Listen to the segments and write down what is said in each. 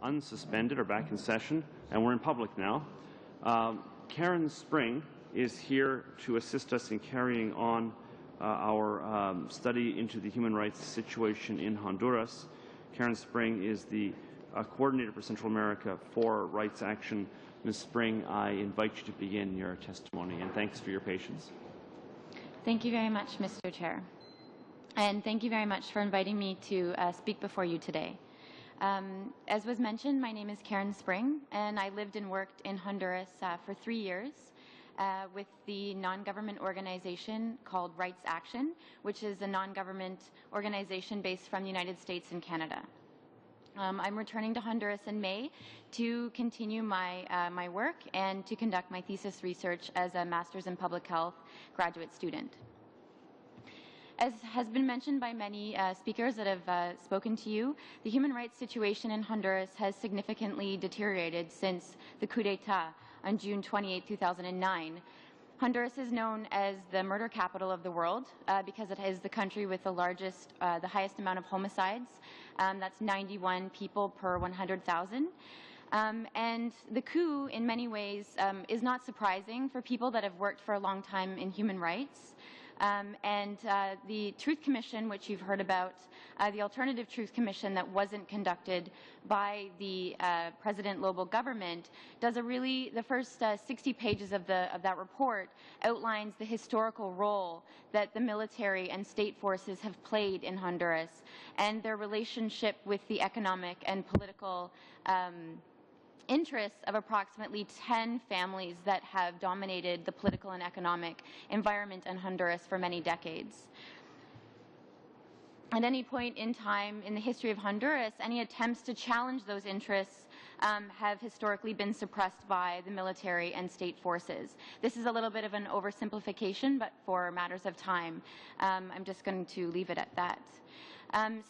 unsuspended, or back in session, and we're in public now. Karen Spring is here to assist us in carrying on our study into the human rights situation in Honduras. Karen Spring is the Coordinator for Central America for Rights Action. Ms. Spring, I invite you to begin your testimony, and thanks for your patience. Thank you very much, Mr. Chair. And thank you very much for inviting me to speak before you today. As was mentioned, my name is Karen Spring, and I lived and worked in Honduras for 3 years with the non-government organization called Rights Action, which is a non-government organization based from the United States and Canada. I'm returning to Honduras in May to continue my work and to conduct my thesis research as a Master's in Public Health graduate student. As has been mentioned by many speakers that have spoken to you, the human rights situation in Honduras has significantly deteriorated since the coup d'etat on June 28, 2009. Honduras is known as the murder capital of the world because it is the country with the highest amount of homicides. That's 91 people per 100,000. And the coup, in many ways, is not surprising for people that have worked for a long time in human rights. The Truth Commission, which you've heard about, the Alternative Truth Commission that wasn't conducted by the President Lobo government, does the first 60 pages of that report outlines the historical role that the military and state forces have played in Honduras and their relationship with the economic and political interests of approximately 10 families that have dominated the political and economic environment in Honduras for many decades. At any point in time in the history of Honduras, any attempts to challenge those interests have historically been suppressed by the military and state forces. This is a little bit of an oversimplification, but for matters of time, I'm just going to leave it at that.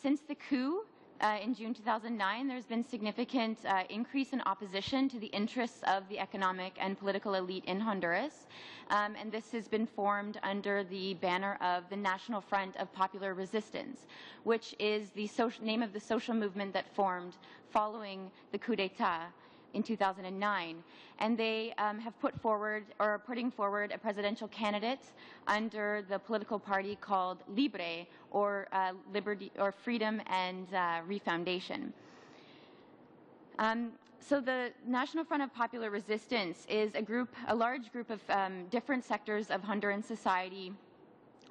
Since the coup, in June 2009, there's been significant increase in opposition to the interests of the economic and political elite in Honduras, and this has been formed under the banner of the National Front of Popular Resistance, which is the name of the social movement that formed following the coup d'etat in 2009, and they have put forward, or are putting forward, a presidential candidate under the political party called Libre, or Liberty, or Freedom and Refoundation. So the National Front of Popular Resistance is a large group of different sectors of Honduran society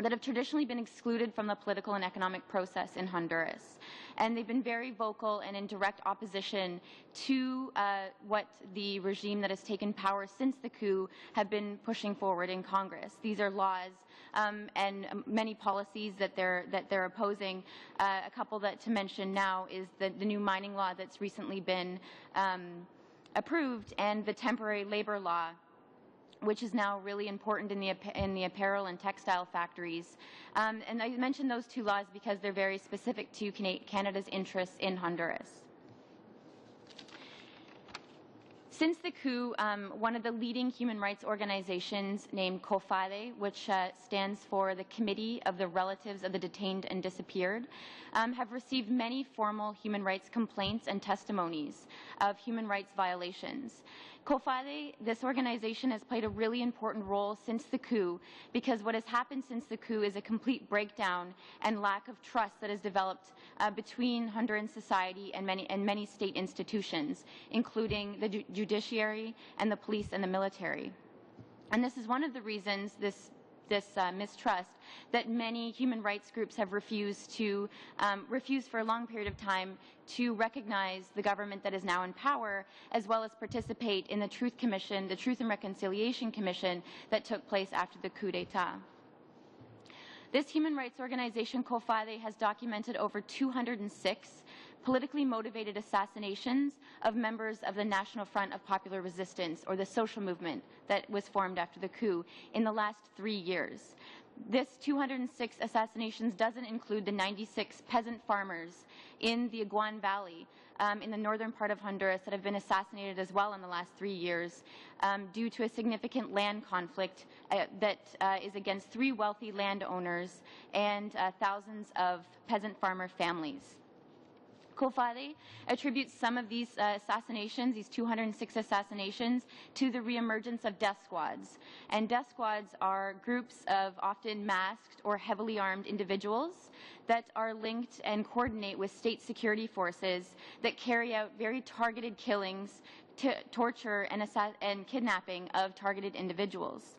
that have traditionally been excluded from the political and economic process in Honduras. And they've been very vocal and in direct opposition to what the regime that has taken power since the coup have been pushing forward in Congress. These are laws and many policies that they're opposing. A couple that to mention now is the new mining law that's recently been approved, and the temporary labor law, which is now really important in the apparel and textile factories. And I mention those two laws because they're very specific to Canada's interests in Honduras. Since the coup, one of the leading human rights organizations named COFADE, which stands for the Committee of the Relatives of the Detained and Disappeared, have received many formal human rights complaints and testimonies of human rights violations. COFADE, this organization, has played a really important role since the coup, because what has happened since the coup is a complete breakdown and lack of trust that has developed between Honduran society and many state institutions, including the judiciary and the police and the military. And this is one of the reasons this mistrust that many human rights groups have refused for a long period of time to recognize the government that is now in power, as well as participate in the Truth Commission, the Truth and Reconciliation Commission that took place after the coup d'etat. This human rights organization, COFADE, has documented over 206 politically motivated assassinations of members of the National Front of Popular Resistance, or the social movement that was formed after the coup, in the last 3 years. This 206 assassinations doesn't include the 96 peasant farmers in the Iguan Valley in the northern part of Honduras that have been assassinated as well in the last 3 years due to a significant land conflict that is against 3 wealthy landowners and thousands of peasant farmer families. Kofade attributes some of these assassinations, these 206 assassinations, to the reemergence of death squads. And death squads are groups of often masked or heavily armed individuals that are linked and coordinate with state security forces that carry out very targeted killings, torture, and kidnapping of targeted individuals.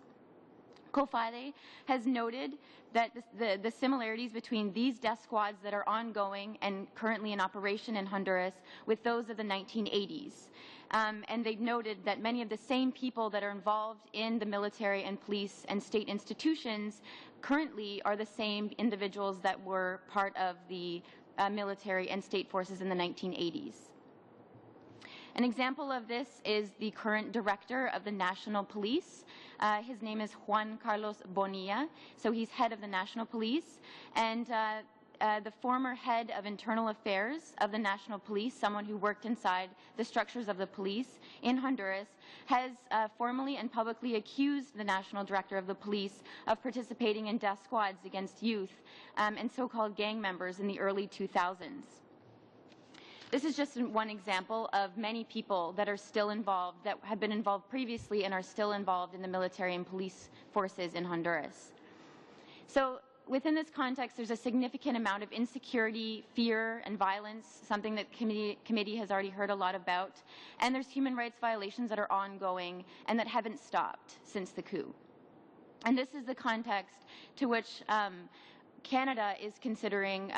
Kofade has noted that the similarities between these death squads that are ongoing and currently in operation in Honduras with those of the 1980s. And they've noted that many of the same people that are involved in the military and police and state institutions currently are the same individuals that were part of the military and state forces in the 1980s. An example of this is the current director of the National Police. His name is Juan Carlos Bonilla, so he's head of the National Police. And the former head of internal affairs of the National Police, someone who worked inside the structures of the police in Honduras, has formally and publicly accused the national director of the police of participating in death squads against youth and so-called gang members in the early 2000s. This is just one example of many people that are still involved, that have been involved previously and are still involved in the military and police forces in Honduras. So within this context, there's a significant amount of insecurity, fear, and violence, something that the committee has already heard a lot about. And there's human rights violations that are ongoing and that haven't stopped since the coup. And this is the context to which Canada is considering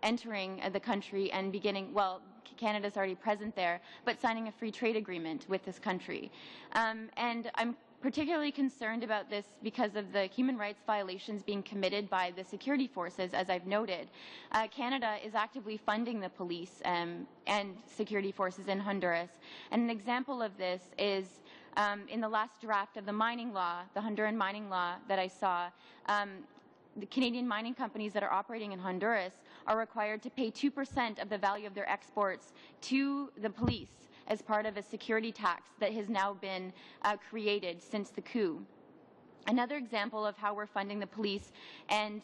entering the country and beginning, well, Canada's already present there, but signing a free trade agreement with this country. And I'm particularly concerned about this because of the human rights violations being committed by the security forces, as I've noted. Canada is actively funding the police and security forces in Honduras. And an example of this is in the last draft of the mining law, the Honduran mining law that I saw, the Canadian mining companies that are operating in Honduras are required to pay 2% of the value of their exports to the police as part of a security tax that has now been created since the coup. Another example of how we're funding the police and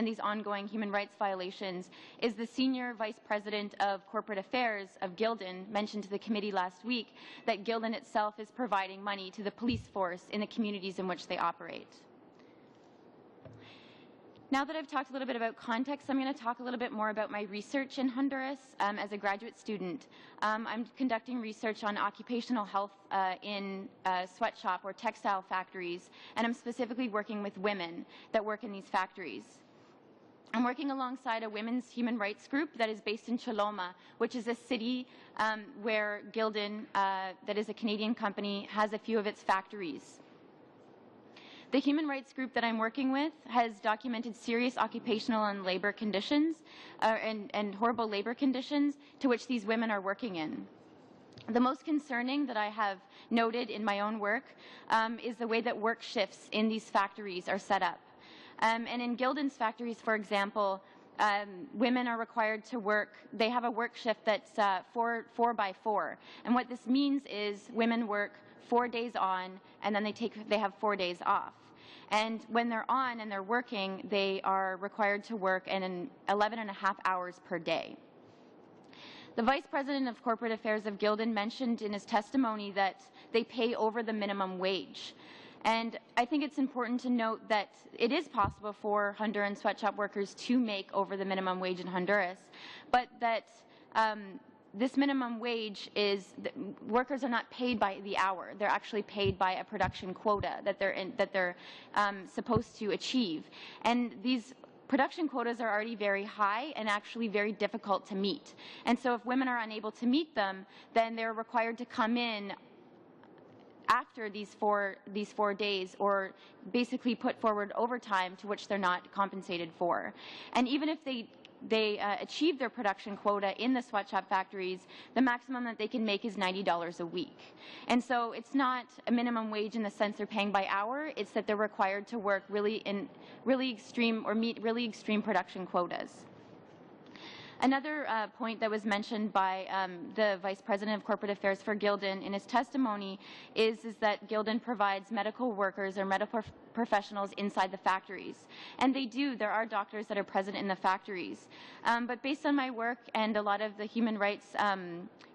these ongoing human rights violations is the senior vice president of corporate affairs of Gildan mentioned to the committee last week that Gildan itself is providing money to the police force in the communities in which they operate. Now that I've talked a little bit about context, I'm going to talk a little bit more about my research in Honduras as a graduate student. I'm conducting research on occupational health in sweatshop or textile factories, and I'm specifically working with women that work in these factories. I'm working alongside a women's human rights group that is based in Choloma, which is a city where Gildan, that is a Canadian company, has a few of its factories. The human rights group that I'm working with has documented serious occupational and labor conditions and horrible labor conditions to which these women are working in. The most concerning that I have noted in my own work is the way that work shifts in these factories are set up. And in Gildan's factories, for example, women are required to work, they have a work shift that's 4 by 4. And what this means is women work 4 days on and then they have 4 days off. And when they're on and they're working, they are required to work in 11.5 hours per day. The Vice President of Corporate Affairs of Gildan mentioned in his testimony that they pay over the minimum wage. And I think it's important to note that it is possible for Honduran sweatshop workers to make over the minimum wage in Honduras, but that this minimum wage is, workers are not paid by the hour. They're actually paid by a production quota that they're supposed to achieve. And these production quotas are already very high and actually very difficult to meet. And so if women are unable to meet them, then they're required to come in after these four days or basically put forward overtime to which they're not compensated for. And even if they achieve their production quota in the sweatshop factories, the maximum that they can make is $90 a week. And so it's not a minimum wage in the sense they're paying by hour, it's that they're required to work really extreme or meet really extreme production quotas. Another point that was mentioned by the Vice President of Corporate Affairs for Gildan in his testimony is that Gildan provides medical workers or medical professionals inside the factories. And they do. There are doctors that are present in the factories. But based on my work and a lot of the human rights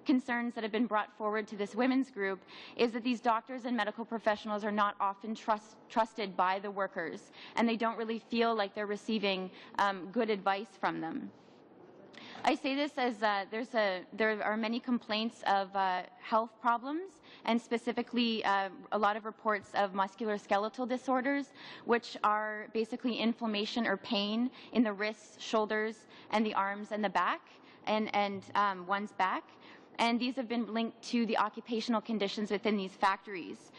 concerns that have been brought forward to this women's group is that these doctors and medical professionals are not often trusted by the workers, and they don't really feel like they're receiving good advice from them. I say this as there are many complaints of health problems, and specifically a lot of reports of musculoskeletal disorders, which are basically inflammation or pain in the wrists, shoulders, and the arms and the back, and one's back. And these have been linked to the occupational conditions within these factories.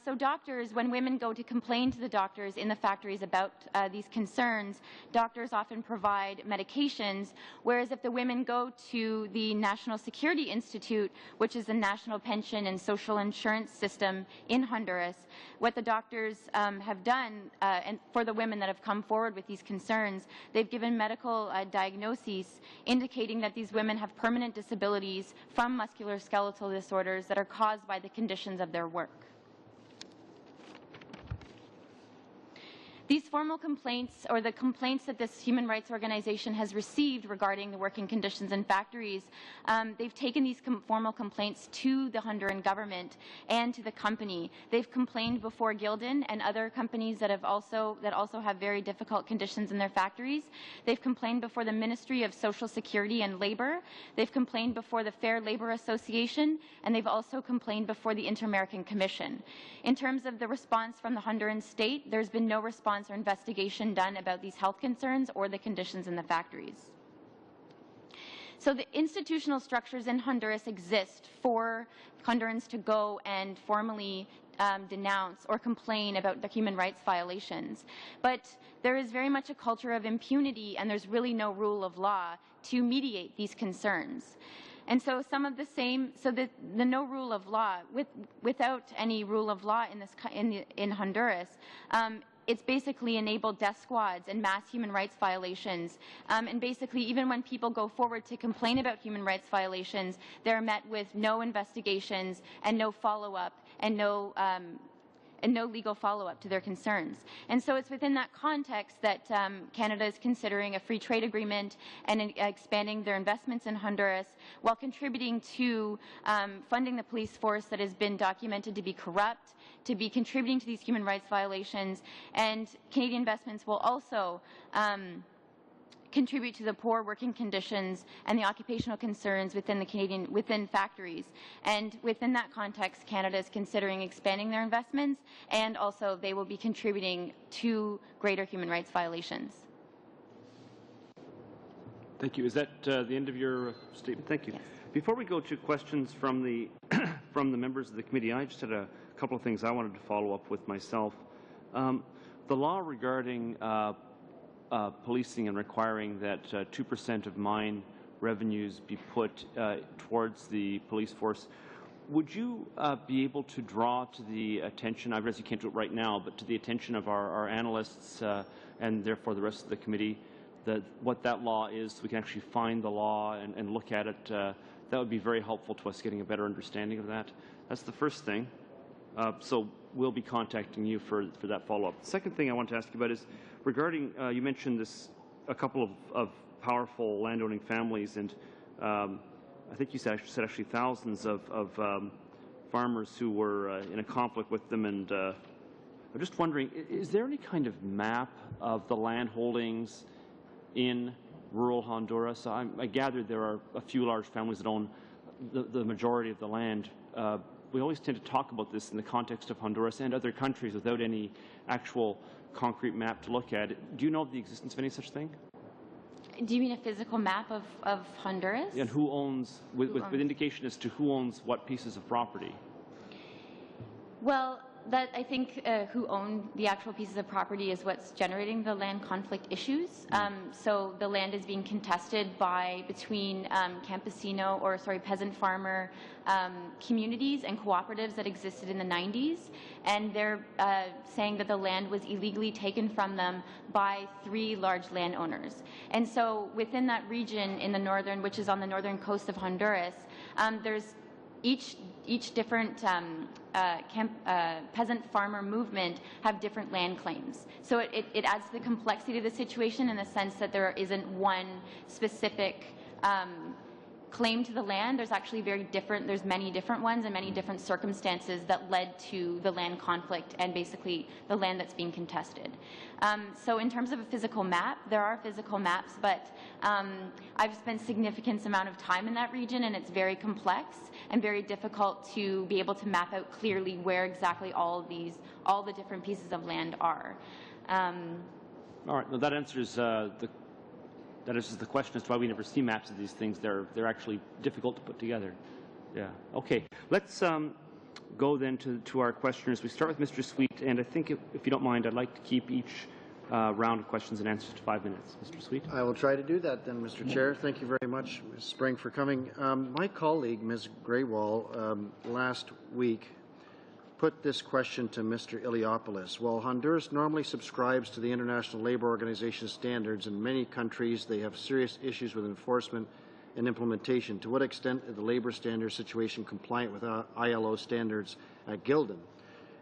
So doctors, when women go to complain to the doctors in the factories about these concerns, doctors often provide medications, whereas if the women go to the National Security Institute, which is the national pension and social insurance system in Honduras, what the doctors have done, and for the women that have come forward with these concerns, they've given medical diagnoses indicating that these women have permanent disabilities from musculoskeletal disorders that are caused by the conditions of their work. These formal complaints, or the complaints that this human rights organization has received regarding the working conditions in factories, they've taken these formal complaints to the Honduran government and to the company. They've complained before Gildan and other companies that also have very difficult conditions in their factories. They've complained before the Ministry of Social Security and Labor. They've complained before the Fair Labor Association, and they've also complained before the Inter-American Commission. In terms of the response from the Honduran state, there's been no response or investigation done about these health concerns or the conditions in the factories. So the institutional structures in Honduras exist for Hondurans to go and formally denounce or complain about the human rights violations. But there is very much a culture of impunity, and there's really no rule of law to mediate these concerns. And so some of the same, so the no rule of law, without any rule of law in Honduras, it's basically enabled death squads and mass human rights violations. And basically, even when people go forward to complain about human rights violations, they're met with no investigations and no follow-up and no legal follow-up to their concerns. And so it's within that context that Canada is considering a free trade agreement and expanding their investments in Honduras while contributing to funding the police force that has been documented to be corrupt, to be contributing to these human rights violations. And Canadian investments will also contribute to the poor working conditions and the occupational concerns within factories. And within that context, Canada is considering expanding their investments, and also they will be contributing to greater human rights violations. Thank you. Is that the end of your statement? Thank you. Yes. Before we go to questions from the from the members of the committee, I just had a couple of things I wanted to follow up with myself. The law regarding policing and requiring that 2% of mine revenues be put towards the police force, would you be able to draw to the attention, I realize you can't do it right now, but to the attention of our analysts and therefore the rest of the committee, what that law is, so we can actually find the law and look at it? That would be very helpful to us getting a better understanding of that. That's the first thing. So we'll be contacting you for that follow-up. The second thing I want to ask you about is regarding, you mentioned a couple of powerful landowning families, and I think you said actually thousands of farmers who were in a conflict with them. And I'm just wondering, is there any kind of map of the land holdings in rural Honduras? I gather there are a few large families that own the majority of the land. We always tend to talk about this in the context of Honduras and other countries without any actual concrete map to look at. Do you know of the existence of any such thing? Do you mean a physical map of Honduras? And who owns, with indication as to who owns what pieces of property? Well, that I think who own the actual pieces of property is what's generating the land conflict issues. So the land is being contested between peasant farmer communities and cooperatives that existed in the 90s, and they're saying that the land was illegally taken from them by 3 large landowners. And so within that region in the northern, which is on the northern coast of Honduras, there's each different peasant farmer movement have different land claims. So it adds to the complexity of the situation in the sense that there isn't one specific claim to the land. There's actually there's many different ones and many different circumstances that led to the land conflict and basically the land that's being contested. So in terms of a physical map, there are physical maps, but I've spent significant amount of time in that region, and it's very complex and very difficult to be able to map out clearly where exactly all the different pieces of land are. All right. Well, that answers the question as to why we never see maps of these things. They're actually difficult to put together. Yeah. Okay. Let's go then to our questioners. We start with Mr. Sweet, and I think if you don't mind, I'd like to keep each round of questions and answers to 5 minutes. Mr. Sweet. I will try to do that then, Mr. Chair. Thank you very much, Ms. Spring, for coming. My colleague, Ms. Graywall, last week put this question to Mr. Iliopoulos. While Honduras normally subscribes to the International Labour Organization standards, in many countries they have serious issues with enforcement and implementation. To what extent is the labour standard situation compliant with ILO standards at Gildan?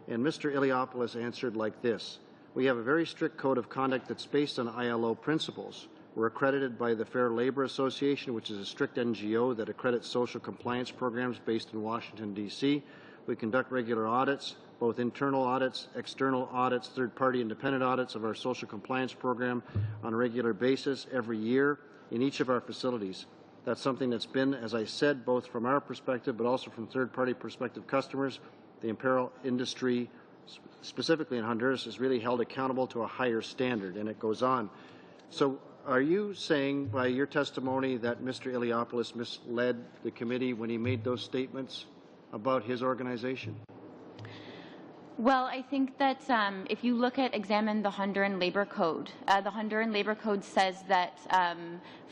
And Mr. Iliopoulos answered like this: we have a very strict code of conduct that's based on ILO principles. We're accredited by the Fair Labor Association, which is a strict NGO that accredits social compliance programs based in Washington, D.C. We conduct regular audits, both internal audits, external audits, third-party independent audits of our social compliance program on a regular basis every year in each of our facilities. That's something that's been, as I said, both from our perspective but also from third-party prospective customers. The apparel industry, specifically in Honduras, is really held accountable to a higher standard, and it goes on. So are you saying by your testimony that Mr. Iliopoulos misled the committee when he made those statements about his organization? Well, I think that if you examine the Honduran Labor Code, the Honduran Labor Code says that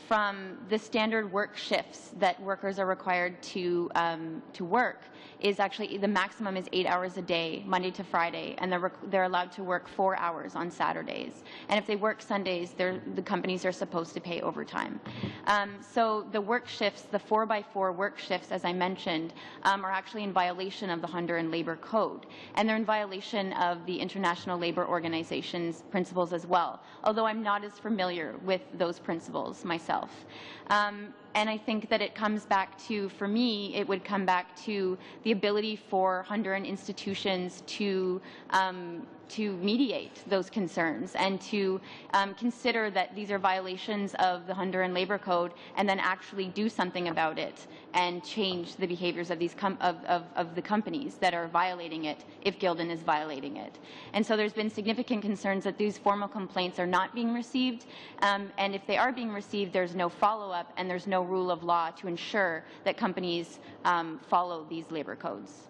from the standard work shifts that workers are required to work is actually the maximum is 8 hours a day, Monday to Friday, and they're allowed to work 4 hours on Saturdays. And if they work Sundays, the companies are supposed to pay overtime. So the work shifts, the 4x4 work shifts, as I mentioned, are actually in violation of the Honduran Labor Code, and they're in violation of the International Labor Organization's principles as well, although I'm not as familiar with those principles myself. And I think that it comes back to, for me, it would come back to the ability for Honduran institutions to mediate those concerns and to consider that these are violations of the Honduran Labor Code and then actually do something about it and change the behaviors of these of the companies that are violating it if Gildan is violating it. And so there's been significant concerns that these formal complaints are not being received, and if they are being received, there's no follow-up and there's no rule of law to ensure that companies follow these labor codes.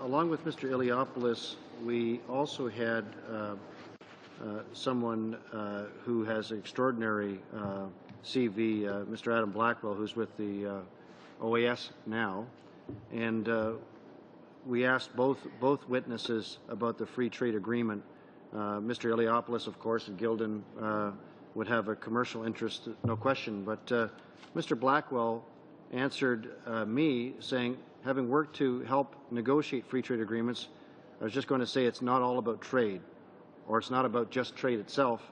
Along with Mr. Iliopoulos, we also had someone who has an extraordinary CV, Mr. Adam Blackwell, who's with the OAS now, and we asked both witnesses about the free trade agreement. Mr. Iliopoulos, of course, and Gildan would have a commercial interest, no question, but Mr. Blackwell answered me saying, having worked to help negotiate free trade agreements, I was just going to say it's not all about trade, or it's not about just trade itself.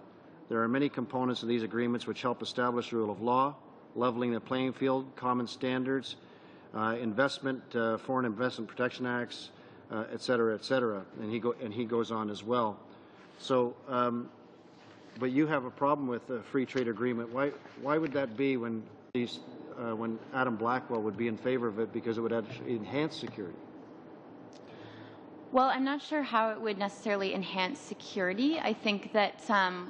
There are many components of these agreements which help establish the rule of law, leveling the playing field, common standards, investment, foreign investment protection acts, et cetera, et cetera. And he goes on as well. So, but you have a problem with the free trade agreement. Why would that be when Adam Blackwell would be in favor of it, because it would actually enhance security? Well, I'm not sure how it would necessarily enhance security. I think that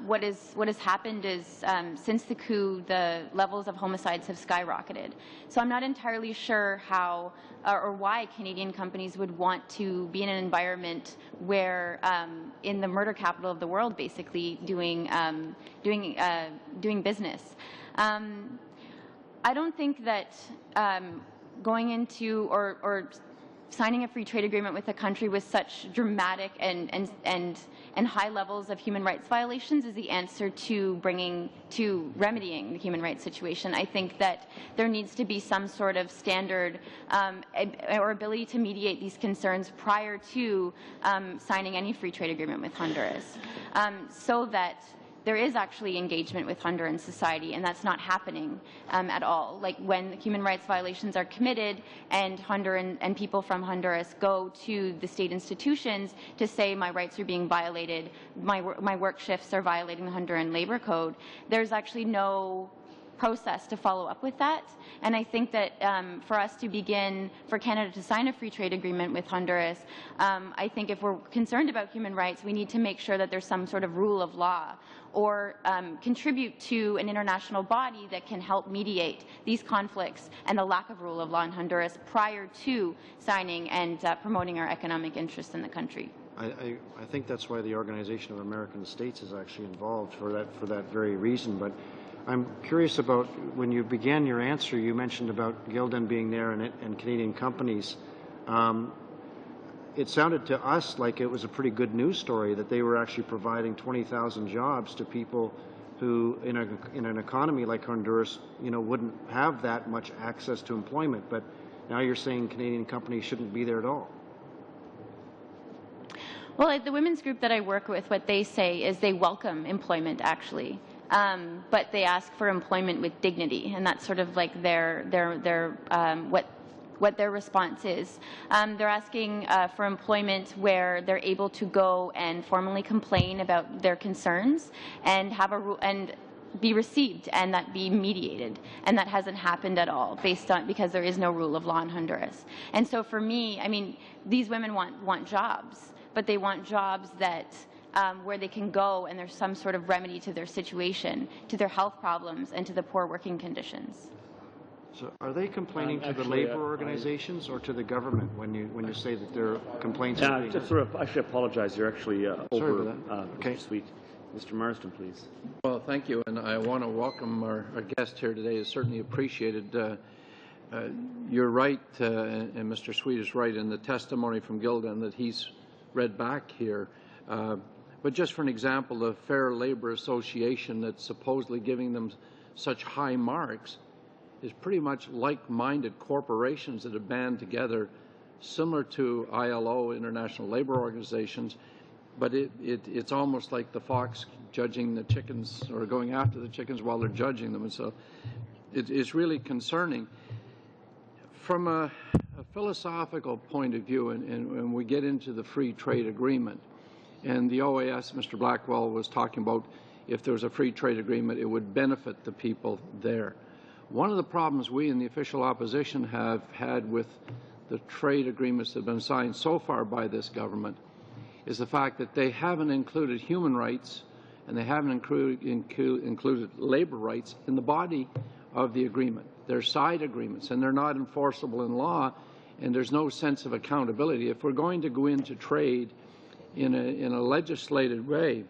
what has happened is since the coup, the levels of homicides have skyrocketed. So I'm not entirely sure how or why Canadian companies would want to be in an environment where, in the murder capital of the world, basically doing business. I don't think that going into or signing a free trade agreement with a country with such dramatic and high levels of human rights violations is the answer to remedying the human rights situation. I think that there needs to be some sort of standard or ability to mediate these concerns prior to signing any free trade agreement with Honduras, so that there is actually engagement with Honduran society, and that's not happening at all. Like when human rights violations are committed and Honduran and people from Honduras go to the state institutions to say my rights are being violated, my work shifts are violating the Honduran labor code, there's actually no process to follow up with that. And I think that for us to begin, for Canada to sign a free trade agreement with Honduras, I think if we're concerned about human rights, we need to make sure that there's some sort of rule of law or contribute to an international body that can help mediate these conflicts and the lack of rule of law in Honduras prior to signing and promoting our economic interests in the country. I think that's why the Organization of American States is actually involved for that very reason. But I'm curious about, when you began your answer, you mentioned about Gildan being there and Canadian companies. It sounded to us like it was a pretty good news story that they were actually providing 20,000 jobs to people who, in an economy like Honduras, wouldn't have that much access to employment. But now you're saying Canadian companies shouldn't be there at all. Well, at the women's group that I work with, what they say is they welcome employment, actually. But they ask for employment with dignity, and that's sort of like what their response is. They're asking for employment where they're able to go and formally complain about their concerns and be received, and that be mediated, and that hasn't happened at all because there is no rule of law in Honduras. And so for me, I mean, these women want jobs, but they want jobs that where they can go and there's some sort of remedy to their situation, to their health problems, and to the poor working conditions. So are they complaining to the labor organizations or to the government when you say that their complaints are being... I should apologize. You're actually over. Okay. Sweet. Mr. Marsden, please. Well, thank you, and I want to welcome our guest here today. It's certainly appreciated. You're right, and Mr. Sweet is right in the testimony from Gildan that he's read back here. But just for an example, the Fair Labor Association that's supposedly giving them such high marks is pretty much like-minded corporations that have band together, similar to ILO, International Labor Organizations, but it's almost like the fox judging the chickens or going after the chickens while they're judging them. And so it's really concerning. From a philosophical point of view, and when we get into the free trade agreement, and the OAS, Mr. Blackwell was talking about, if there was a free trade agreement, it would benefit the people there. One of the problems we in the official opposition have had with the trade agreements that have been signed so far by this government is the fact that they haven't included human rights and they haven't included labor rights in the body of the agreement. They're side agreements and they're not enforceable in law, and there's no sense of accountability. If we're going to go into trade in a legislated way,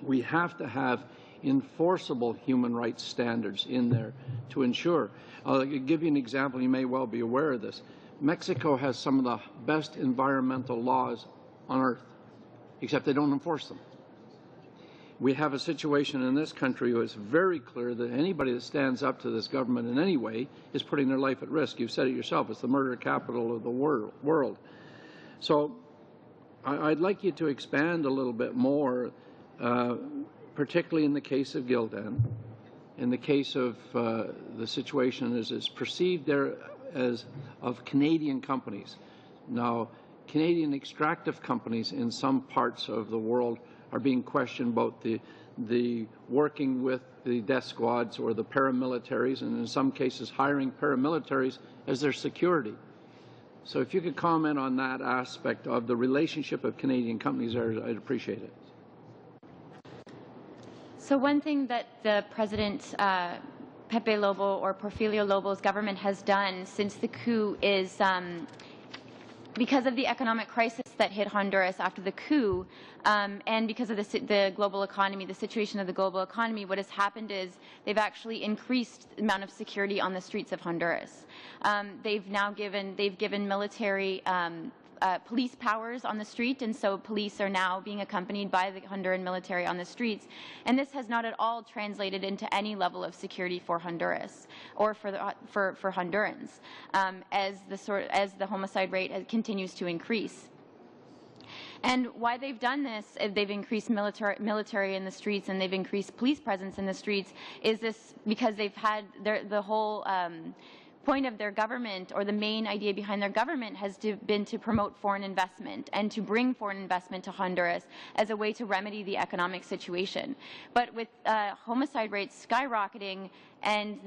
we have to have enforceable human rights standards in there to ensure. I'll give you an example. You may well be aware of this. Mexico has some of the best environmental laws on earth, except they don't enforce them. We have a situation in this country where it's very clear that anybody that stands up to this government in any way is putting their life at risk. You've said it yourself. It's the murder capital of the world. So I'd like you to expand a little bit more, particularly in the case of Gildan, in the case of the situation as it's perceived there as of Canadian companies. Now, Canadian extractive companies in some parts of the world are being questioned about the working with the death squads or the paramilitaries, and in some cases hiring paramilitaries as their security. So if you could comment on that aspect of the relationship of Canadian companies, I'd appreciate it. So one thing that the President Pepe Lobo or Porfirio Lobo's government has done since the coup is because of the economic crisis that hit Honduras after the coup, and because of the global economy, the situation of the global economy, what has happened is they've actually increased the amount of security on the streets of Honduras. They've given military police powers on the street, and so police are now being accompanied by the Honduran military on the streets. And this has not at all translated into any level of security for Honduras or for Hondurans, as the homicide rate continues to increase. And why they've done this, they've increased military in the streets and they've increased police presence in the streets, is this because they've had the whole point of their government, or the main idea behind their government, has been to promote foreign investment and to bring foreign investment to Honduras as a way to remedy the economic situation. But with homicide rates skyrocketing and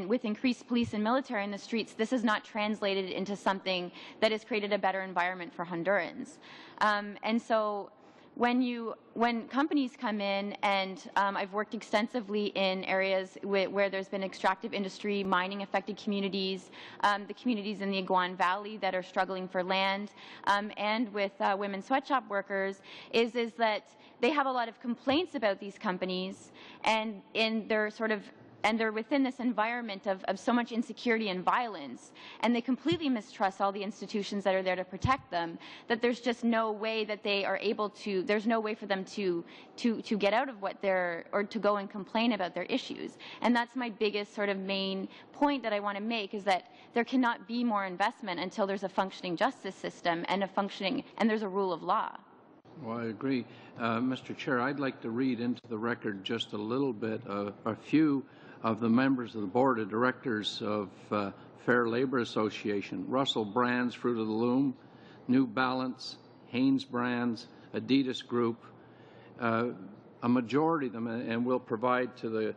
with increased police and military in the streets, this has not translated into something that has created a better environment for Hondurans. And so when companies come in, and I've worked extensively in areas where there's been extractive industry, mining affected communities, the communities in the Iguan Valley that are struggling for land, and with women sweatshop workers, is that they have a lot of complaints about these companies, and they're within this environment of so much insecurity and violence, and they completely mistrust all the institutions that are there to protect them, that there's just no way that they are able to, there's no way for them to get out of or to go and complain about their issues. And that's my biggest sort of main point that I want to make, is that there cannot be more investment until there's a functioning justice system and there's a rule of law. Well, I agree. Mr. Chair, I'd like to read into the record just a little bit, a few of the members of the Board of Directors of Fair Labor Association: Russell Brands, Fruit of the Loom, New Balance, Hanes Brands, Adidas Group, a majority of them, and we'll provide to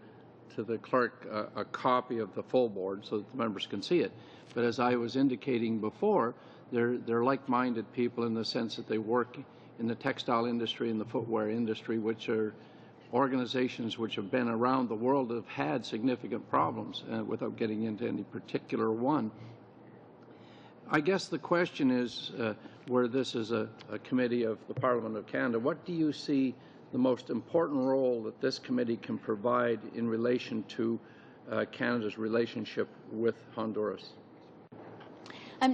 the clerk a copy of the full board so that the members can see it. But as I was indicating before, they're like-minded people in the sense that they work in the textile industry and the footwear industry, which are organizations which have been around the world, have had significant problems, without getting into any particular one. I guess the question is, where this is a committee of the Parliament of Canada, what do you see the most important role that this committee can provide in relation to Canada's relationship with Honduras?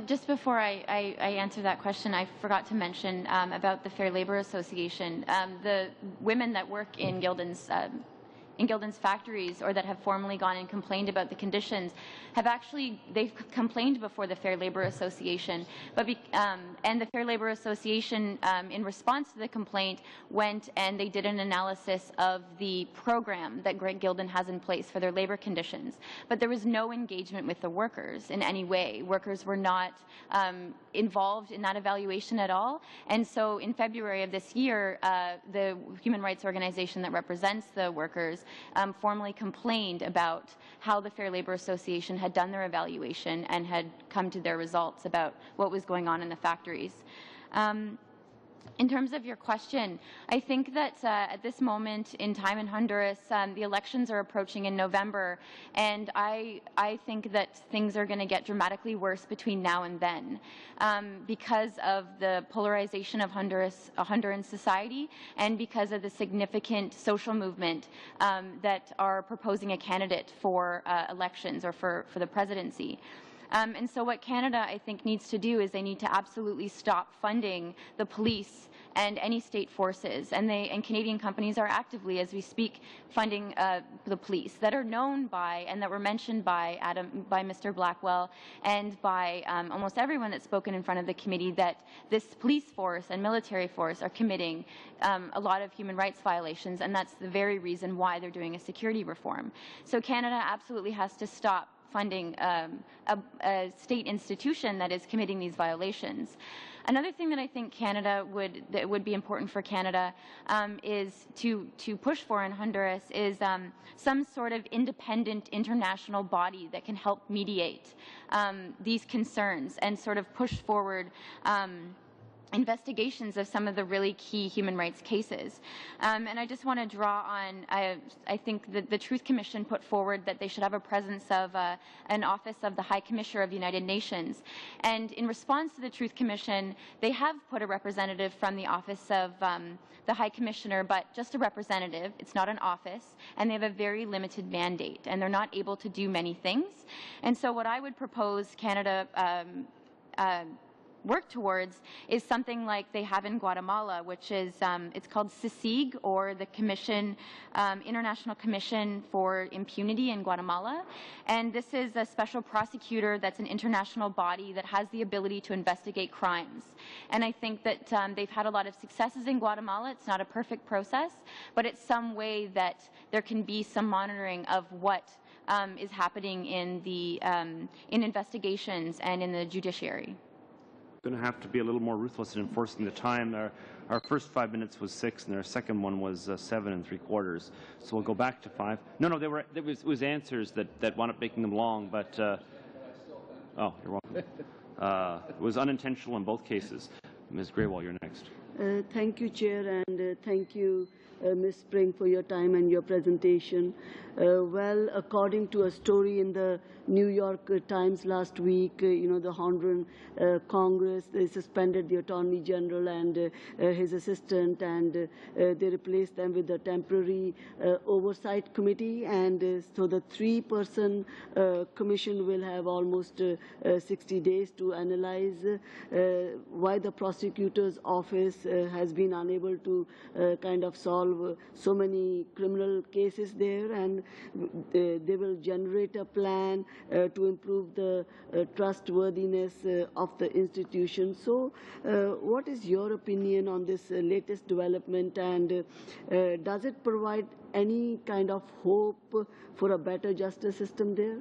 Just before I answer that question, I forgot to mention about the Fair Labor Association. The women that work in Gildan's factories, or that have formally gone and complained about the conditions, they've complained before the Fair Labor Association, and the Fair Labor Association, in response to the complaint, went and they did an analysis of the program that Greg Gildan has in place for their labor conditions. But there was no engagement with the workers in any way. Workers were not involved in that evaluation at all. And so in February of this year, the human rights organization that represents the workers formally complained about how the Fair Labor Association had done their evaluation and had come to their results about what was going on in the factories. In terms of your question, I think that at this moment in time in Honduras, the elections are approaching in November, and I think that things are going to get dramatically worse between now and then because of the polarization of Honduran society, and because of the significant social movement that are proposing a candidate for elections or for the presidency. And so what Canada, I think, needs to do is they need to absolutely stop funding the police and any state forces. And Canadian companies are actively, as we speak, funding the police, that are known by, and that were mentioned by Mr. Blackwell, and by almost everyone that's spoken in front of the committee, that this police force and military force are committing a lot of human rights violations, and that's the very reason why they're doing a security reform. So Canada absolutely has to stop funding a state institution that is committing these violations. Another thing that I think that would be important for Canada is to push for in Honduras is some sort of independent international body that can help mediate these concerns and sort of push forward investigations of some of the really key human rights cases. And I just want to draw on, I think that the Truth Commission put forward that they should have a presence of an office of the High Commissioner of the United Nations. And in response to the Truth Commission, they have put a representative from the office of the High Commissioner, but just a representative. It's not an office, and they have a very limited mandate, and they're not able to do many things. And so what I would propose Canada work towards is something like they have in Guatemala, which is, it's called CICIG, or the Commission, International Commission for Impunity in Guatemala. And this is a special prosecutor that's an international body that has the ability to investigate crimes. And I think that they've had a lot of successes in Guatemala. It's not a perfect process, but it's some way that there can be some monitoring of what is happening in the in investigations and in the judiciary. Going to have to be a little more ruthless in enforcing the time. Our first 5 minutes was 6, and our second one was 7 3/4. So we'll go back to 5. No, it was answers that wound up making them long, but oh, you're welcome. It was unintentional in both cases. Ms. Graywall, you're next. Thank you, Chair, and thank you, Ms. Spring, for your time and your presentation. Well, according to a story in the New York Times last week, the Honduran Congress, they suspended the Attorney General and his assistant, and they replaced them with a temporary oversight committee. And so the 3-person commission will have almost 60 days to analyze why the prosecutor's office has been unable to kind of solve so many criminal cases there, and they will generate a plan to improve the trustworthiness of the institution. So what is your opinion on this latest development, and does it provide any kind of hope for a better justice system there?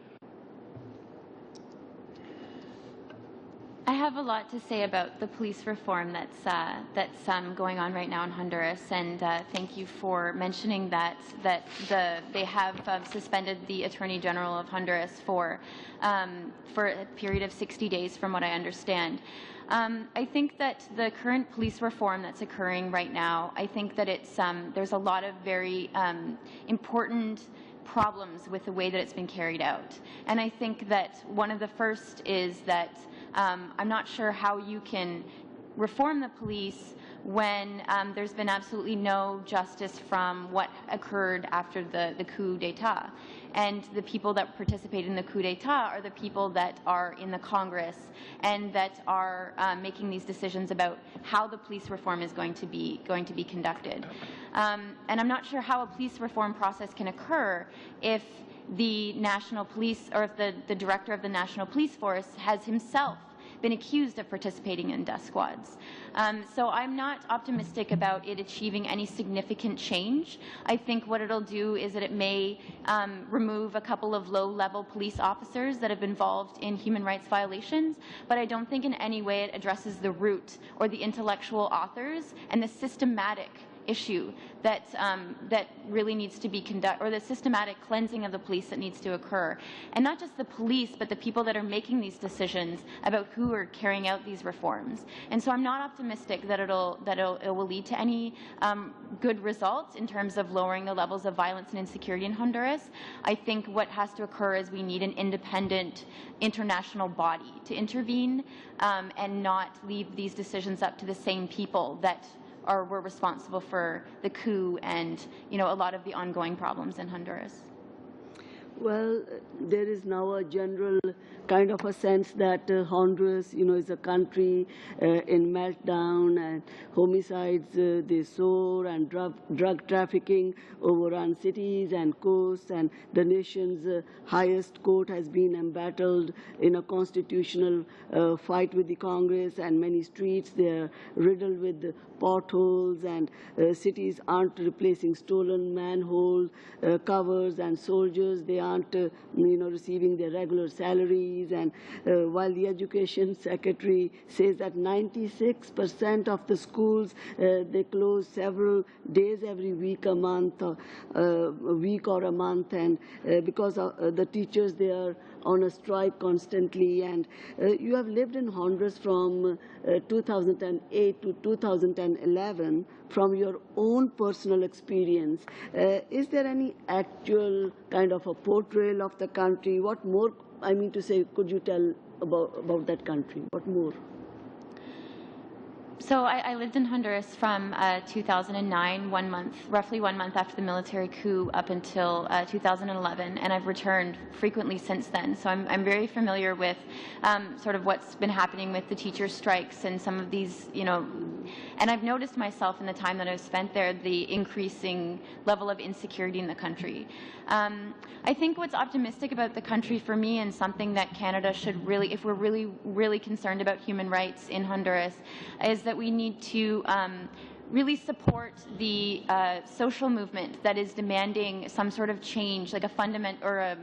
I have a lot to say about the police reform that's going on right now in Honduras, and thank you for mentioning that they have suspended the Attorney General of Honduras for a period of 60 days, from what I understand. I think that the current police reform that's occurring right now, I think that there's a lot of very important problems with the way that it's been carried out. And I think that one of the first is that I'm not sure how you can reform the police when there's been absolutely no justice from what occurred after the coup d'etat. And the people that participated in the coup d'etat are the people that are in the Congress and that are making these decisions about how the police reform is going to be conducted. And I'm not sure how a police reform process can occur if the National Police, or if the director of the National Police Force has himself been accused of participating in death squads. So I'm not optimistic about it achieving any significant change. I think what it'll do is that it may remove a couple of low-level police officers that have been involved in human rights violations, but I don't think in any way it addresses the root or the intellectual authors and the systematic issue that really needs to be conducted, or the systematic cleansing of the police that needs to occur. And not just the police, but the people that are making these decisions about who are carrying out these reforms. And so I'm not optimistic that it will lead to any good results in terms of lowering the levels of violence and insecurity in Honduras. I think what has to occur is we need an independent international body to intervene and not leave these decisions up to the same people that were responsible for the coup and, a lot of the ongoing problems in Honduras. Well, there is now a general kind of a sense that Honduras, is a country in meltdown, and homicides, they soar, and drug trafficking overrun cities and coasts, and the nation's highest court has been embattled in a constitutional fight with the Congress, and many streets, they are riddled with potholes, and cities aren't replacing stolen manhole covers, and soldiers, they aren't receiving their regular salary, stories, and while the education secretary says that 96% of the schools, they close several days every week, a month, a week or a month, and because the teachers, they are on a strike constantly. And you have lived in Honduras from 2008 to 2011 from your own personal experience. Is there any actual kind of a portrayal of the country? What more, I mean to say, could you tell about that country? What more? So I lived in Honduras from 2009, roughly 1 month after the military coup, up until 2011, and I've returned frequently since then. So I'm very familiar with sort of what's been happening with the teacher strikes and some of these, and I've noticed myself in the time that I've spent there the increasing level of insecurity in the country. I think what's optimistic about the country for me, and something that Canada should really, if we're really concerned about human rights in Honduras, is that we need to really support the social movement that is demanding some sort of change, like a fundamental or a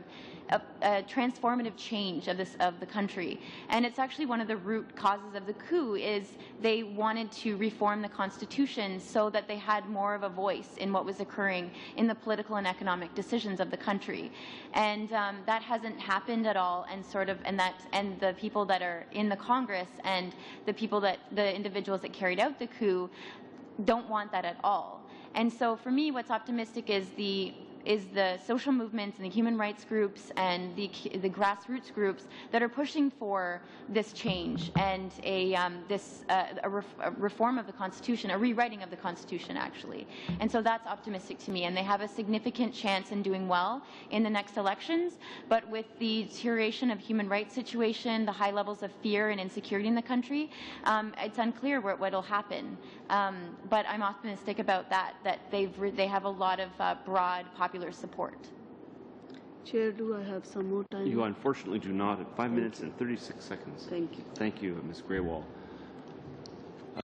transformative change of the country. And it's actually one of the root causes of the coup is they wanted to reform the Constitution so that they had more of a voice in what was occurring in the political and economic decisions of the country. And that hasn't happened at all, and and the people that are in the Congress and the individuals that carried out the coup don't want that at all. And so for me, what's optimistic is the social movements and the human rights groups and the grassroots groups that are pushing for this change and a reform of the Constitution, a rewriting of the Constitution, actually. And so that's optimistic to me. And they have a significant chance in doing well in the next elections. But with the deterioration of human rights situation, the high levels of fear and insecurity in the country, it's unclear what will happen. But I'm optimistic about that they have a lot of broad popular support. Chair, do I have some more time? You unfortunately do not. At 5 minutes and 36 seconds. Thank you. Thank you, Ms. Graywall.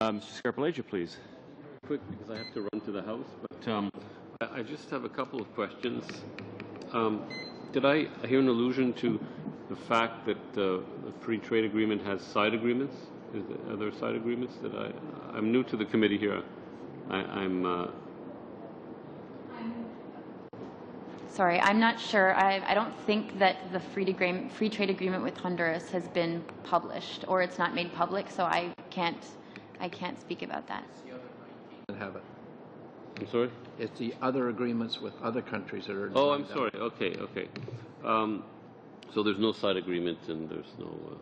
Mr. Scarpellegia, please. Quick, because I have to run to the House, but I just have a couple of questions. Did I hear an allusion to the fact that the free trade agreement has side agreements? Are there side agreements that I'm new to the committee here. Sorry, I'm not sure. I don't think that the free trade agreement with Honduras has been published, or it's not made public, so I can't speak about that. And have it. I'm sorry? It's the other agreements with other countries that are. Oh, I'm sorry. Okay. So there's no side agreement, and there's no.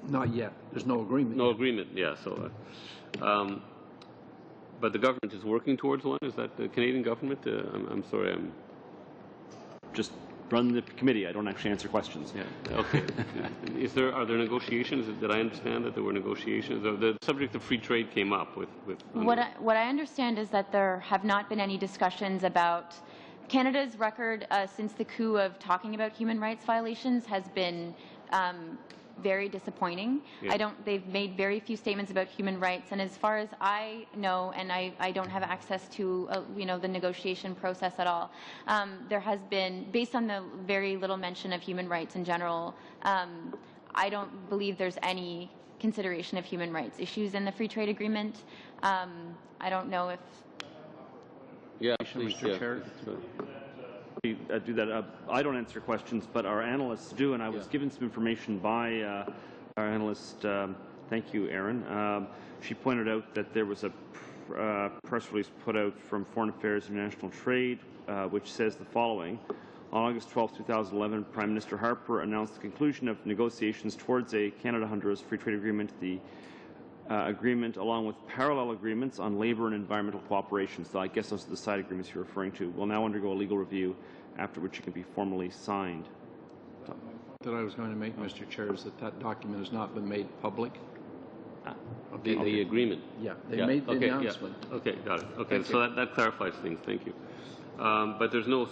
Not yet. There's no agreement. No agreement. Yeah. So, but the government is working towards one. Is that the Canadian government? I'm sorry. I'm just run the committee. I don't actually answer questions. Yeah. Okay. Are there negotiations? Did I understand that there were negotiations? The subject of free trade came up with what I understand is that there have not been any discussions about Canada's record since the coup of talking about human rights violations has been very disappointing. Yeah. They've made very few statements about human rights, and as far as I know, and I don't have access to the negotiation process at all, there has been, based on the very little mention of human rights in general, I don't believe there's any consideration of human rights issues in the free trade agreement. I don't know if. Yeah, please, Mr. Chair. Do that. I don't answer questions, but our analysts do, and I was given some information by our analyst. Thank you, Erin. She pointed out that there was a press release put out from Foreign Affairs and International Trade, which says the following. On August 12, 2011, Prime Minister Harper announced the conclusion of negotiations towards a Canada-Honduras free trade agreement. The agreement, along with parallel agreements on labor and environmental cooperation, so I guess those are the side agreements you're referring to, will now undergo a legal review, after which it can be formally signed. That I was going to make, Mr. Chair, is that document has not been made public. The agreement. Yeah, they made the announcement. Yeah. Okay, got it. Okay, so that clarifies things. Thank you. But there's no.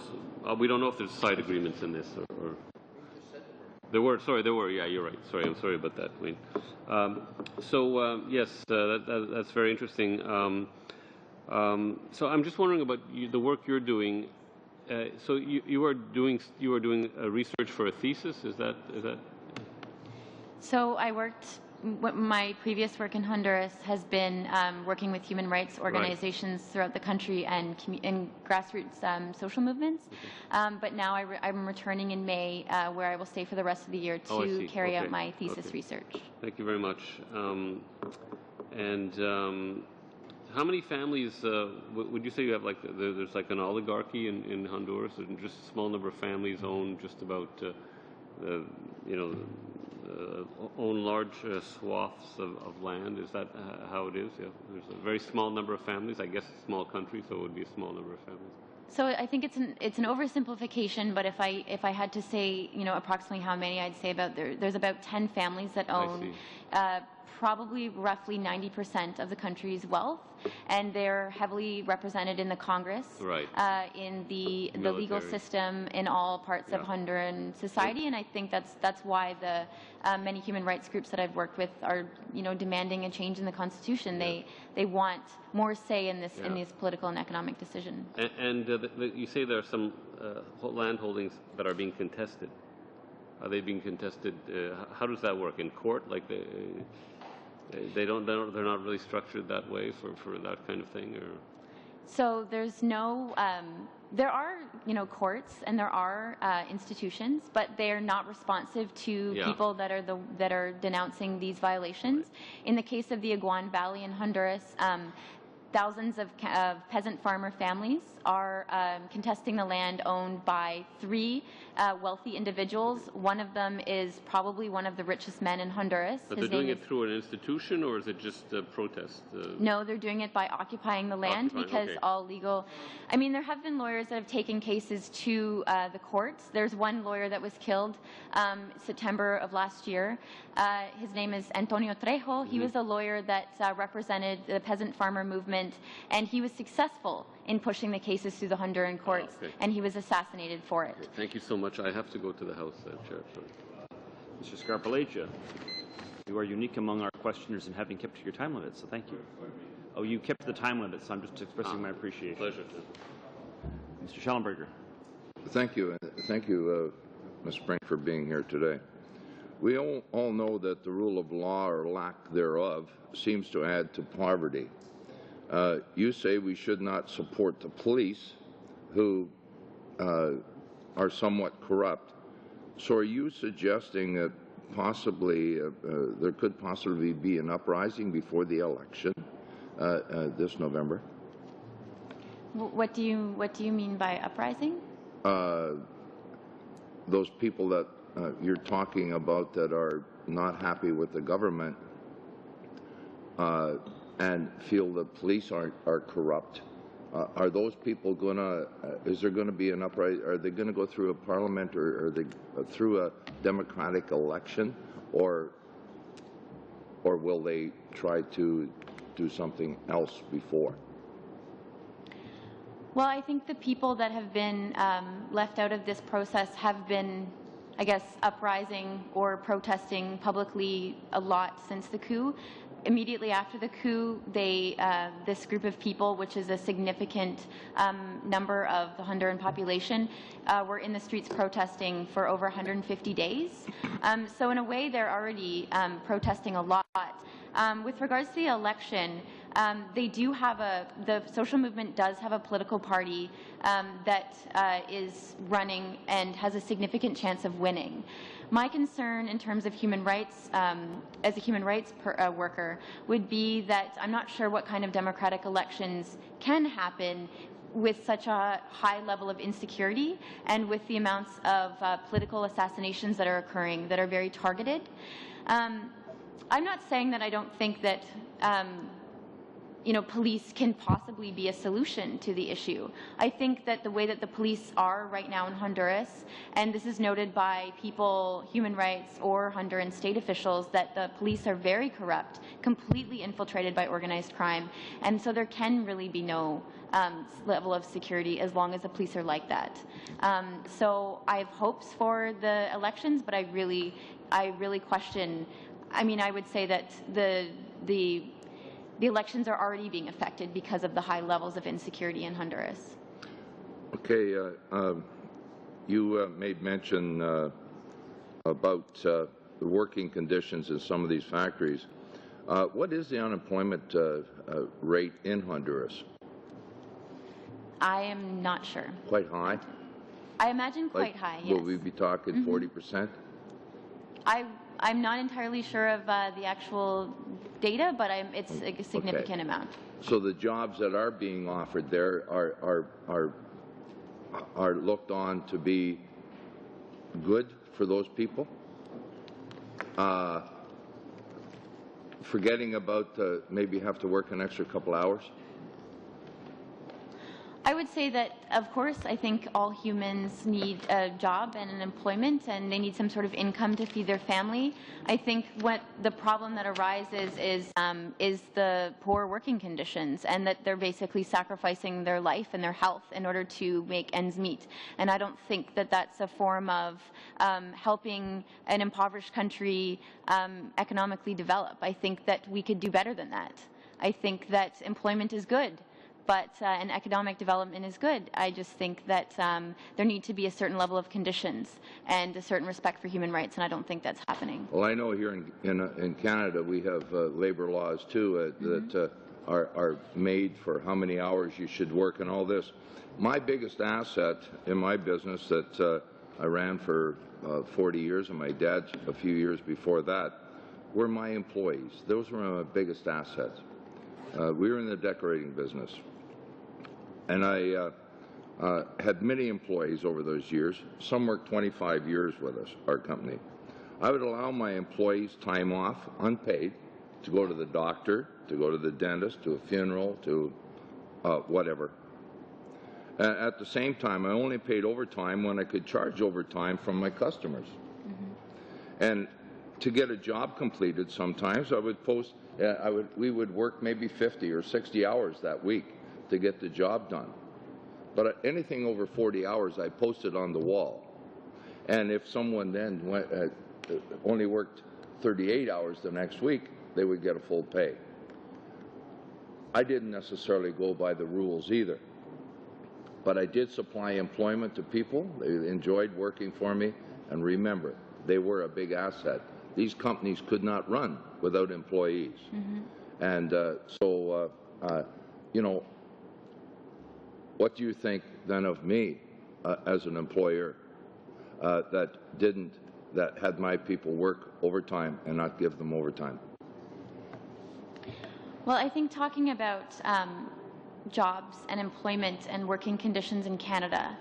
We don't know if there's side agreements in this, or there were. Sorry, there were. Yeah, you're right. Sorry, I'm sorry about that, Wayne. Yes, that's very interesting. So I'm just wondering about the work you're doing. So you are doing research for a thesis. Is that? So my previous work in Honduras has been working with human rights organizations throughout the country and grassroots social movements. But now I'm returning in May, where I will stay for the rest of the year to carry out my thesis research. Thank you very much. How many families would you say you have? Like there's like an oligarchy in Honduras, and just a small number of families own just about own large swaths of land. Is that how it is? Yeah, there's a very small number of families. I guess a small country, so it would be a small number of families. So I think it's an oversimplification, but if I had to say, approximately how many, I'd say there's about 10 families that own probably roughly 90% of the country's wealth, and they're heavily represented in the Congress, in the legal system, in all parts of Honduran society, and I think that's why the many human rights groups that I've worked with are demanding a change in the Constitution. They want more say in this in these political and economic decisions. And you say there are some land holdings that are being contested. Are they being contested? How does that work in court? Like they're not really structured that way for that kind of thing, or? So there's no, there are, courts and there are institutions, but they're not responsive to people that are denouncing these violations. In the case of the Iguan Valley in Honduras, thousands of peasant farmer families are contesting the land owned by 3 wealthy individuals. One of them is probably one of the richest men in Honduras. But they're doing it through an institution, or is it just a protest? No, they're doing it by occupying the land because all legal... I mean, there have been lawyers that have taken cases to the courts. There's one lawyer that was killed September of last year. His name is Antonio Trejo. He was a lawyer that represented the peasant farmer movement, and he was successful in pushing the cases through the Honduran courts, and he was assassinated for it. Thank you so much. I have to go to the House, Chair. Sorry. Mr. Scarpellegia, you are unique among our questioners in having kept to your time limit, so thank you. Oh, you kept to the time limit, so I'm just expressing my appreciation. Pleasure. Mr. Schellenberger. Thank you. Thank you, Ms. Spring, for being here today. We all know that the rule of law or lack thereof seems to add to poverty. You say we should not support the police who are somewhat corrupt. So are you suggesting that possibly there could possibly be an uprising before the election this November? What do you mean by uprising? Those people that you're talking about that are not happy with the government and feel the police are corrupt. Are those people going to, is there going to be an uprising? Are they going to go through a parliament, or are they through a democratic election, or will they try to do something else before? Well, I think the people that have been left out of this process have been, I guess, uprising or protesting publicly a lot since the coup. Immediately after the coup, this group of people, which is a significant number of the Honduran population, were in the streets protesting for over 150 days. So in a way, they're already protesting a lot. With regards to the election, they do have the social movement does have a political party that is running and has a significant chance of winning. My concern in terms of human rights, as a human rights worker, would be that I'm not sure what kind of democratic elections can happen with such a high level of insecurity and with the amounts of political assassinations that are occurring that are very targeted. I'm not saying that I don't think that police can possibly be a solution to the issue. I think that the way that the police are right now in Honduras, and this is noted by people, human rights or Honduran state officials, that the police are very corrupt, completely infiltrated by organized crime, and so there can really be no level of security as long as the police are like that. So I have hopes for the elections, but I really question. I mean, I would say that the elections are already being affected because of the high levels of insecurity in Honduras. Okay, you made mention about the working conditions in some of these factories. What is the unemployment rate in Honduras? I am not sure. Quite high? I imagine quite high, yes. Will we be talking 40%? I'm not entirely sure of the actual data, but it's a significant amount. So the jobs that are being offered there are looked on to be good for those people? Forgetting about maybe have to work an extra couple hours? I would say that, of course, I think all humans need a job and an employment, and they need some sort of income to feed their family. I think what the problem that arises is the poor working conditions, and that they're basically sacrificing their life and their health in order to make ends meet. And I don't think that that's a form of helping an impoverished country economically develop. I think that we could do better than that. I think that employment is good, and economic development is good. I just think that there need to be a certain level of conditions and a certain respect for human rights, and I don't think that's happening. Well, I know here in Canada we have labor laws too that are made for how many hours you should work and all this. My biggest asset in my business that I ran for 40 years, and my dad a few years before that, were my employees. Those were my biggest assets. We were in the decorating business. And I had many employees over those years. Some worked 25 years with us, our company. I would allow my employees time off, unpaid, to go to the doctor, to go to the dentist, to a funeral, to whatever. At the same time, I only paid overtime when I could charge overtime from my customers. And to get a job completed, sometimes I would post. We would work maybe 50 or 60 hours that week to get the job done. But anything over 40 hours, I posted on the wall. And if someone then only worked 38 hours the next week, they would get a full pay. I didn't necessarily go by the rules either. But I did supply employment to people. They enjoyed working for me. And remember, they were a big asset. These companies could not run without employees. And so, you know, what do you think then of me as an employer that had my people work overtime and not give them overtime? Well, I think talking about jobs and employment and working conditions in Canada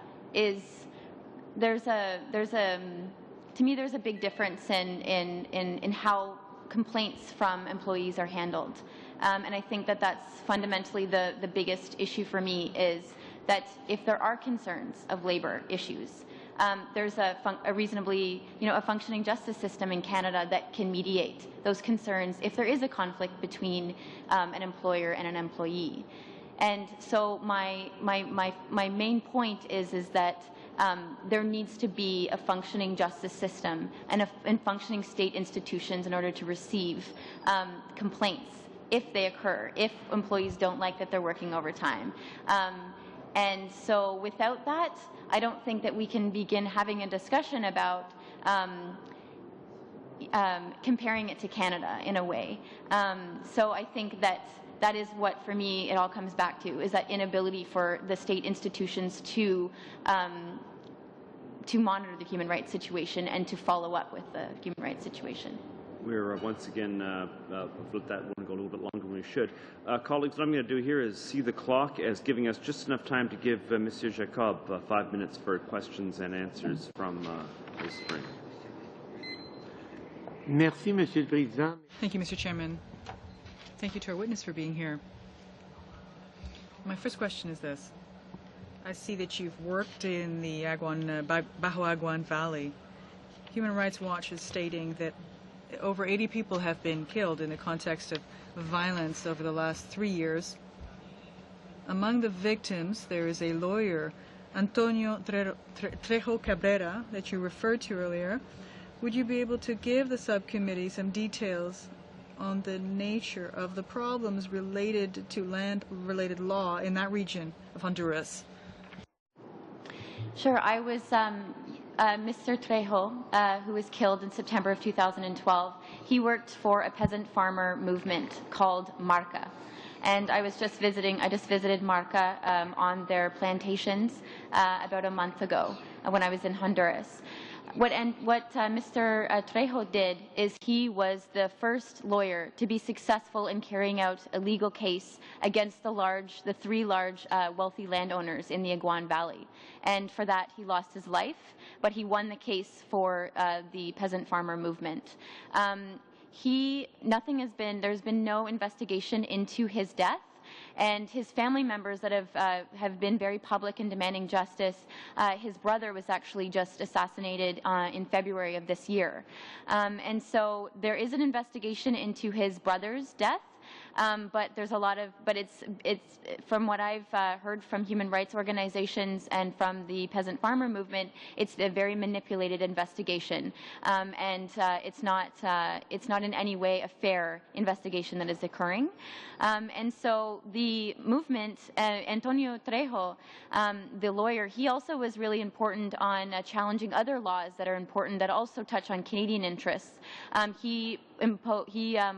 to me, there's a big difference in how complaints from employees are handled. And I think that that's fundamentally the biggest issue for me, is that if there are concerns of labor issues, there's a reasonably, a functioning justice system in Canada that can mediate those concerns if there is a conflict between an employer and an employee. And so my main point is that there needs to be a functioning justice system and functioning state institutions in order to receive complaints if they occur, if employees don't like that they're working overtime. And so without that, I don't think that we can begin having a discussion about comparing it to Canada in a way. So I think that is what, for me, it all comes back to, is that inability for the state institutions to monitor the human rights situation and to follow up with the human rights situation. We're once again, with that, want to go a little bit longer than we should. Colleagues, what I'm going to do here is see the clock as giving us just enough time to give Monsieur Jacob 5 minutes for questions and answers from Ms. Spring. Merci, Monsieur le Président. Thank you, Mr. Chairman. Thank you to our witness for being here. My first question is this. I see that you've worked in the Bajo Aguan Valley. Human Rights Watch is stating that over 80 people have been killed in the context of violence over the last 3 years. Among the victims, there is a lawyer, Antonio Trejo Cabrera, that you referred to earlier. Would you be able to give the subcommittee some details on the nature of the problems related to land-related law in that region of Honduras? Sure. I was Mr. Trejo, who was killed in September of 2012, he worked for a peasant farmer movement called Marca. And I just visited Marca on their plantations about a month ago when I was in Honduras. What Mr. Trejo did is he was the first lawyer to be successful in carrying out a legal case against the three large wealthy landowners in the Aguan Valley. And for that, he lost his life, but he won the case for the peasant farmer movement. There's been no investigation into his death. And his family members that have been very public in demanding justice. His brother was actually just assassinated in February of this year. And so there is an investigation into his brother's death. But it's from what I've heard from human rights organizations and from the peasant farmer movement, it's a very manipulated investigation, and it's not in any way a fair investigation that is occurring. And so the movement, Antonio Trejo, the lawyer, he also was really important on challenging other laws that are important that also touch on Canadian interests. He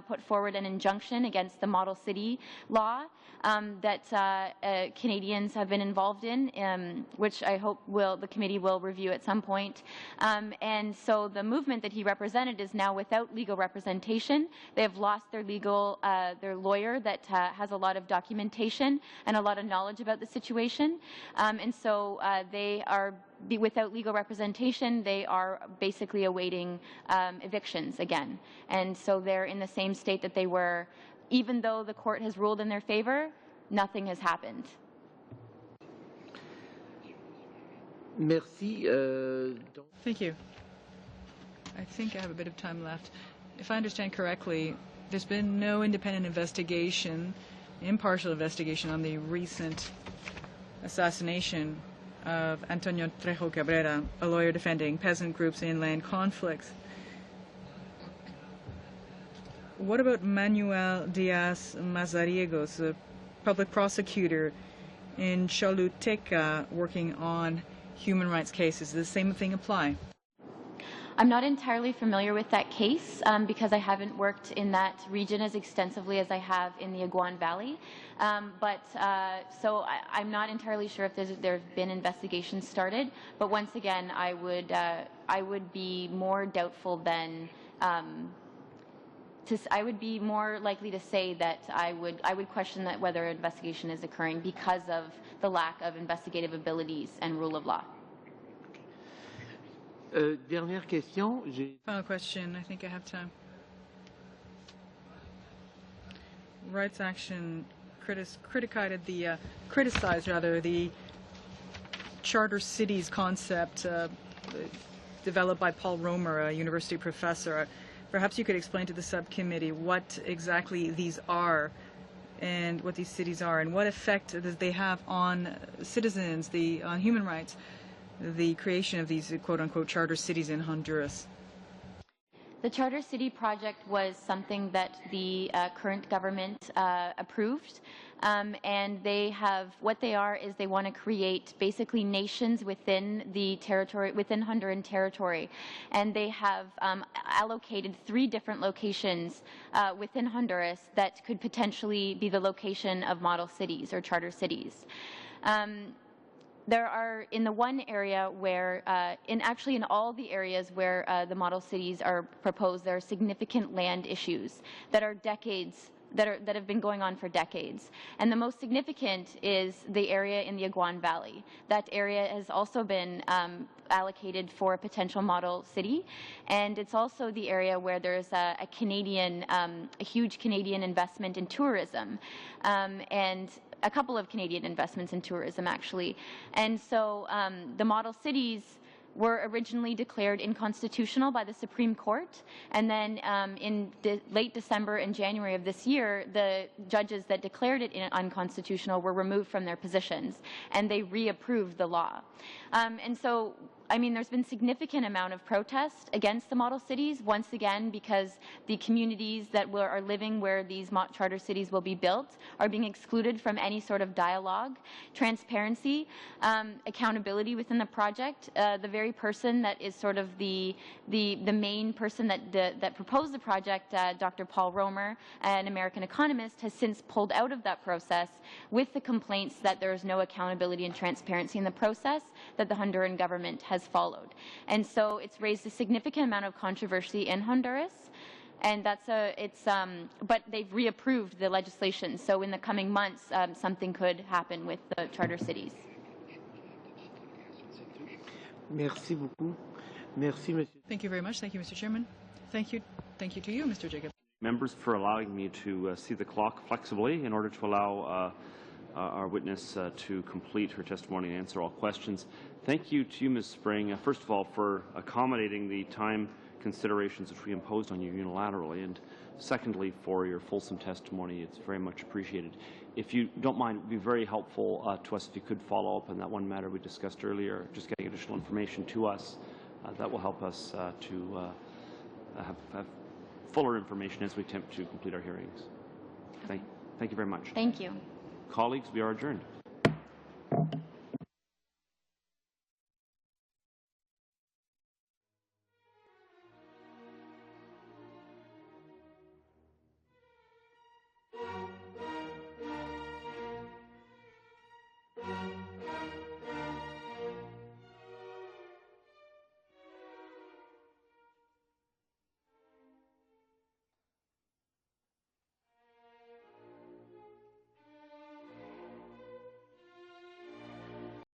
put forward an injunction against the Model City law that Canadians have been involved in, which I hope the committee will review at some point. And so the movement that he represented is now without legal representation. They have lost their lawyer that has a lot of documentation and a lot of knowledge about the situation. And so they are without legal representation. They are basically awaiting evictions again. And so they're in the same state that they were. Even though the court has ruled in their favor, nothing has happened. Merci. Thank you. I think I have a bit of time left. If I understand correctly, there's been no independent investigation, impartial investigation on the recent assassination of Antonio Trejo Cabrera, a lawyer defending peasant groups in land conflicts. What about Manuel Diaz Mazariegos, a public prosecutor in Choluteca working on human rights cases? Does the same thing apply? I'm not entirely familiar with that case because I haven't worked in that region as extensively as I have in the Aguan Valley. So I'm not entirely sure if there have been investigations started. But once again, I would be more doubtful than. I would be more likely to say that I would question that whether an investigation is occurring because of the lack of investigative abilities and rule of law. Dernière question. Final question. I think I have time. Rights Action criticized the charter cities concept developed by Paul Romer, a university professor. Perhaps you could explain to the subcommittee what exactly these are and what these cities are and what effect they have on citizens, on human rights, the creation of these quote-unquote charter cities in Honduras. The Charter City project was something that the current government approved, and they want to create basically nations within the territory, within Honduran territory, and they have allocated 3 different locations within Honduras that could potentially be the location of model cities or charter cities. There are, in the one area where, in all the areas where the model cities are proposed, there are significant land issues that are that have been going on for decades. And the most significant is the area in the Aguan Valley. That area has also been allocated for a potential model city, and it's also the area where there's a huge Canadian investment in tourism, and a couple of Canadian investments in tourism, actually. And so the model cities were originally declared unconstitutional by the Supreme Court, and then in late December and January of this year, the judges that declared it unconstitutional were removed from their positions, and they reapproved the law. And so I mean, there's been significant amount of protest against the model cities, once again, because the communities that are living where these charter cities will be built are being excluded from any sort of dialogue, transparency, accountability within the project. The very person that is sort of the main person that proposed the project, Dr. Paul Romer, an American economist, has since pulled out of that process with the complaints that there is no accountability and transparency in the process that the Honduran government has followed. And so it's raised a significant amount of controversy in Honduras, and but they've reapproved the legislation. So in the coming months, something could happen with the charter cities. Merci beaucoup. Merci, Monsieur. Thank you very much. Thank you, Mr. Chairman. Thank you to you, Mr. Jacob. Members for allowing me to see the clock flexibly in order to allow our witness to complete her testimony and answer all questions. Thank you to you, Ms. Spring, first of all, for accommodating the time considerations which we imposed on you unilaterally, and secondly, for your fulsome testimony. It's very much appreciated. If you don't mind, it would be very helpful to us if you could follow up on that one matter we discussed earlier, just getting additional information to us. That will help us to have fuller information as we attempt to complete our hearings. Thank you very much. Thank you. Colleagues, we are adjourned.